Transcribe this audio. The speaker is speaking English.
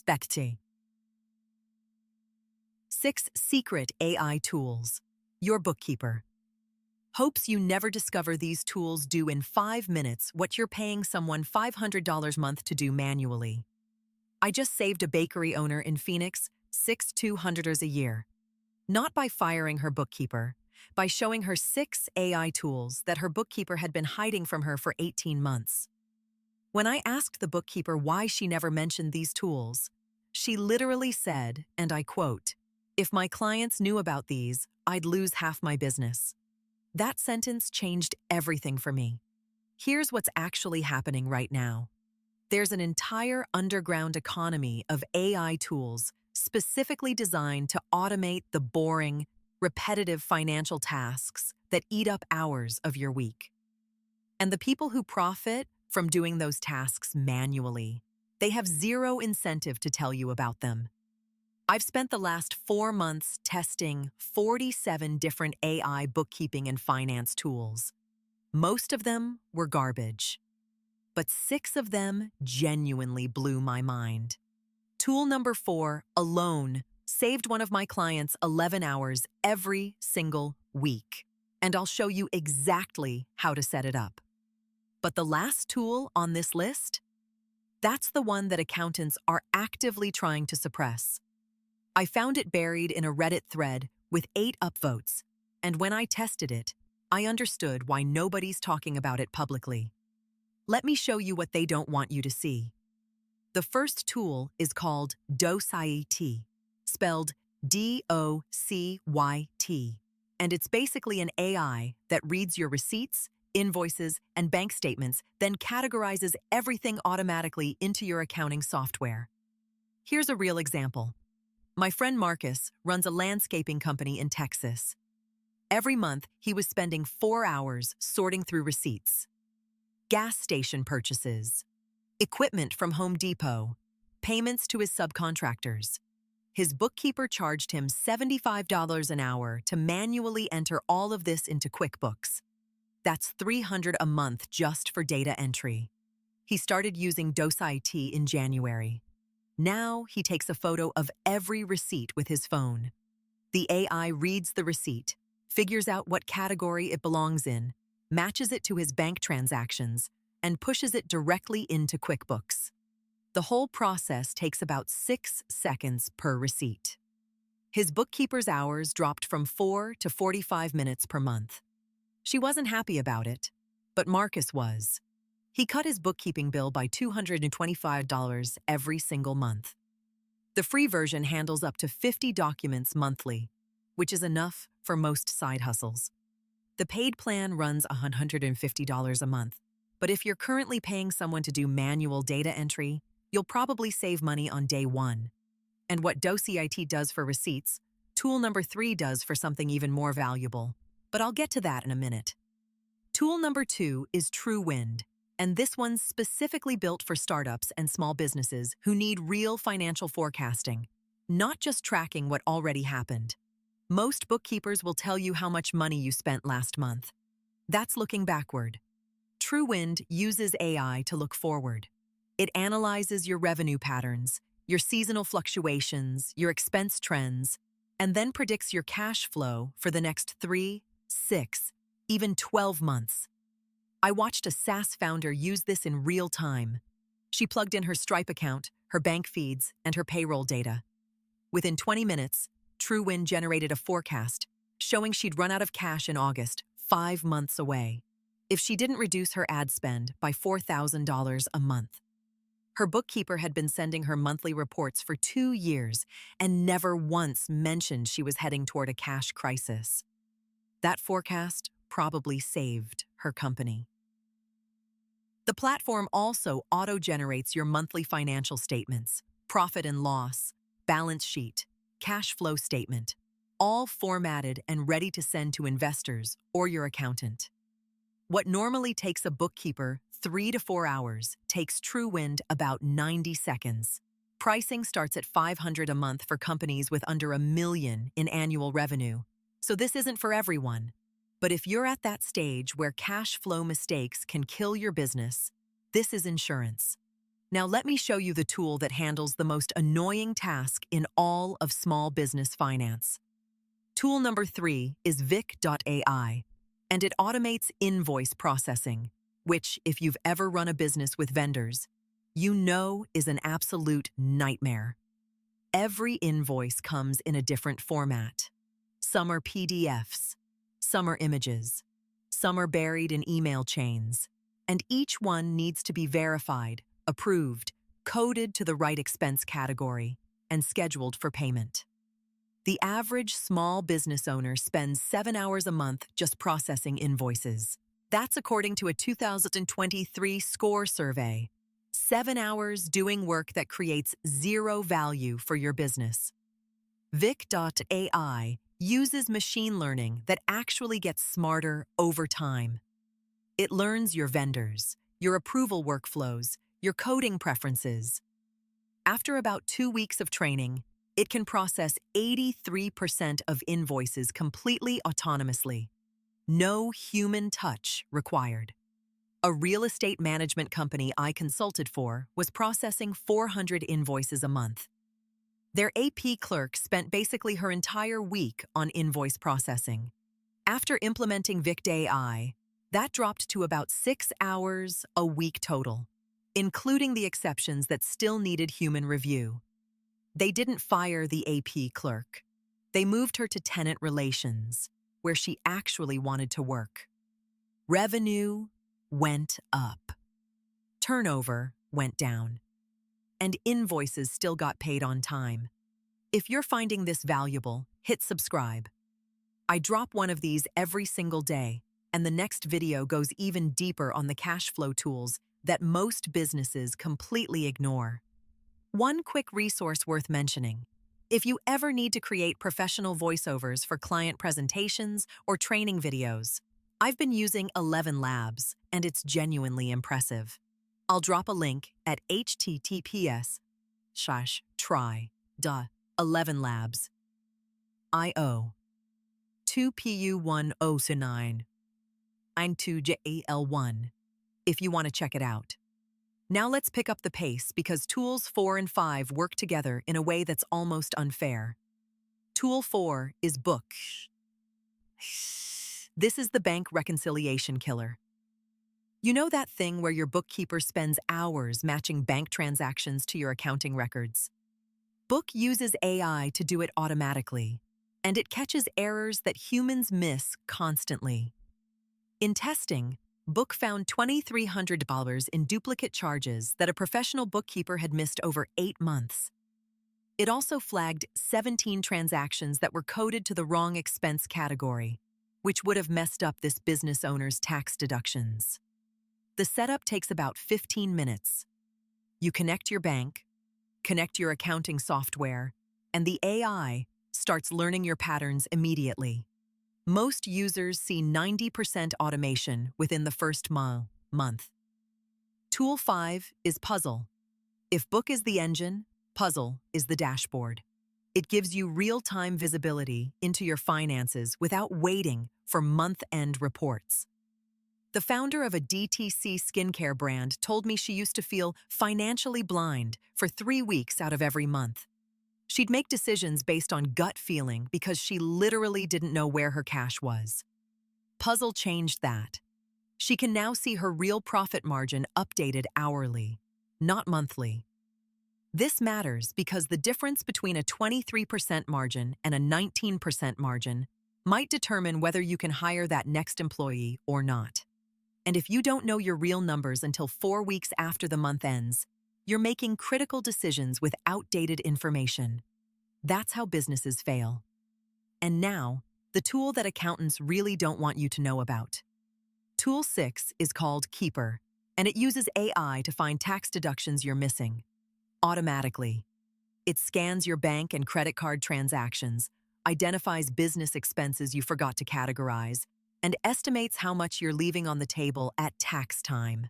expecte. 6 Secret AI Tools. Your bookkeeper. Hopes you never discover these tools do in 5 minutes what you're paying someone $500 a month to do manually. I just saved a bakery owner in Phoenix $6,200 a year. Not by firing her bookkeeper, by showing her 6 AI tools that her bookkeeper had been hiding from her for 18 months. When I asked the bookkeeper why she never mentioned these tools, she literally said, and I quote, "If my clients knew about these, I'd lose half my business." That sentence changed everything for me. Here's what's actually happening right now. There's an entire underground economy of AI tools specifically designed to automate the boring, repetitive financial tasks that eat up hours of your week. And the people who profit from doing those tasks manually, they have zero incentive to tell you about them. I've spent the last 4 months testing 47 different AI bookkeeping and finance tools. Most of them were garbage, but 6 of them genuinely blew my mind. Tool number 4 alone saved one of my clients 11 hours every single week, and I'll show you exactly how to set it up. But the last tool on this list, that's the one that accountants are actively trying to suppress. I found it buried in a Reddit thread with 8 upvotes, and when I tested it, I understood why nobody's talking about it publicly. Let me show you what they don't want you to see. The first tool is called Docyti, spelled D-O-C-Y-T, and it's basically an AI that reads your receipts, invoices, and bank statements, then categorizes everything automatically into your accounting software. Here's a real example. My friend Marcus runs a landscaping company in Texas. Every month, he was spending 4 hours sorting through receipts, gas station purchases, equipment from Home Depot, payments to his subcontractors. His bookkeeper charged him $75 an hour to manually enter all of this into QuickBooks. That's $300 a month just for data entry. He started using Docyti in January. Now he takes a photo of every receipt with his phone. The AI reads the receipt, figures out what category it belongs in, matches it to his bank transactions, and pushes it directly into QuickBooks. The whole process takes about 6 seconds per receipt. His bookkeeper's hours dropped from 4 to 45 minutes per month. She wasn't happy about it, but Marcus was. He cut his bookkeeping bill by $225 every single month. The free version handles up to 50 documents monthly, which is enough for most side hustles. The paid plan runs $150 a month, but if you're currently paying someone to do manual data entry, you'll probably save money on day 1. And what Docyti does for receipts, tool number 3 does for something even more valuable, but I'll get to that in a minute. Tool number 2 is TrueWind, and this one's specifically built for startups and small businesses who need real financial forecasting, not just tracking what already happened. Most bookkeepers will tell you how much money you spent last month. That's looking backward. TrueWind uses AI to look forward. It analyzes your revenue patterns, your seasonal fluctuations, your expense trends, and then predicts your cash flow for the next 3, 6, even 12 months. I watched a SaaS founder use this in real time. She plugged in her Stripe account, her bank feeds, and her payroll data. Within 20 minutes, TrueWind generated a forecast showing she'd run out of cash in August, 5 months away, if she didn't reduce her ad spend by $4,000 a month. Her bookkeeper had been sending her monthly reports for 2 years and never once mentioned she was heading toward a cash crisis. That forecast probably saved her company. The platform also auto-generates your monthly financial statements, profit and loss, balance sheet, cash flow statement, all formatted and ready to send to investors or your accountant. What normally takes a bookkeeper 3 to 4 hours takes TrueWind about 90 seconds. Pricing starts at $500 a month for companies with under $1 million in annual revenue, so this isn't for everyone. But if you're at that stage where cash flow mistakes can kill your business, this is insurance. Now let me show you the tool that handles the most annoying task in all of small business finance. Tool number 3 is Vic.ai, and it automates invoice processing, which, if you've ever run a business with vendors, you know is an absolute nightmare. Every invoice comes in a different format. Some are PDFs, some are images, some are buried in email chains, and each one needs to be verified, approved, coded to the right expense category, and scheduled for payment. The average small business owner spends 7 hours a month just processing invoices. That's according to a 2023 SCORE survey. 7 hours doing work that creates zero value for your business. Vic.ai uses machine learning that actually gets smarter over time. It learns your vendors, your approval workflows, your coding preferences. After about 2 weeks of training, it can process 83% of invoices completely autonomously. No human touch required. A real estate management company I consulted for was processing 400 invoices a month. Their AP clerk spent basically her entire week on invoice processing. After implementing Vic.ai, that dropped to about 6 hours a week total, including the exceptions that still needed human review. They didn't fire the AP clerk. They moved her to tenant relations, where she actually wanted to work. Revenue went up. Turnover went down. And invoices still got paid on time. If you're finding this valuable, hit subscribe. I drop one of these every single day, and the next video goes even deeper on the cash flow tools that most businesses completely ignore. One quick resource worth mentioning. If you ever need to create professional voiceovers for client presentations or training videos, I've been using 11 Labs, and it's genuinely impressive. I'll drop a link at https://try.11labs.io. 2PU1009 2JL1 if you want to check it out. Now let's pick up the pace because tools 4 and 5 work together in a way that's almost unfair. Tool 4 is Book. This is the bank reconciliation killer. You know that thing where your bookkeeper spends hours matching bank transactions to your accounting records? Book uses AI to do it automatically, and it catches errors that humans miss constantly. In testing, Book found $2,300 in duplicate charges that a professional bookkeeper had missed over 8 months. It also flagged 17 transactions that were coded to the wrong expense category, which would have messed up this business owner's tax deductions. The setup takes about 15 minutes. You connect your bank, connect your accounting software, and the AI starts learning your patterns immediately. Most users see 90% automation within the first month. Tool 5 is Puzzle. If Book is the engine, Puzzle is the dashboard. It gives you real-time visibility into your finances without waiting for month-end reports. The founder of a DTC skincare brand told me she used to feel financially blind for 3 weeks out of every month. She'd make decisions based on gut feeling because she literally didn't know where her cash was. Puzzle changed that. She can now see her real profit margin updated hourly, not monthly. This matters because the difference between a 23% margin and a 19% margin might determine whether you can hire that next employee or not. And if you don't know your real numbers until 4 weeks after the month ends, you're making critical decisions with outdated information. That's how businesses fail. And now, the tool that accountants really don't want you to know about. Tool 6 is called Keeper, and it uses AI to find tax deductions you're missing. Automatically. It scans your bank and credit card transactions, identifies business expenses you forgot to categorize, and estimates how much you're leaving on the table at tax time.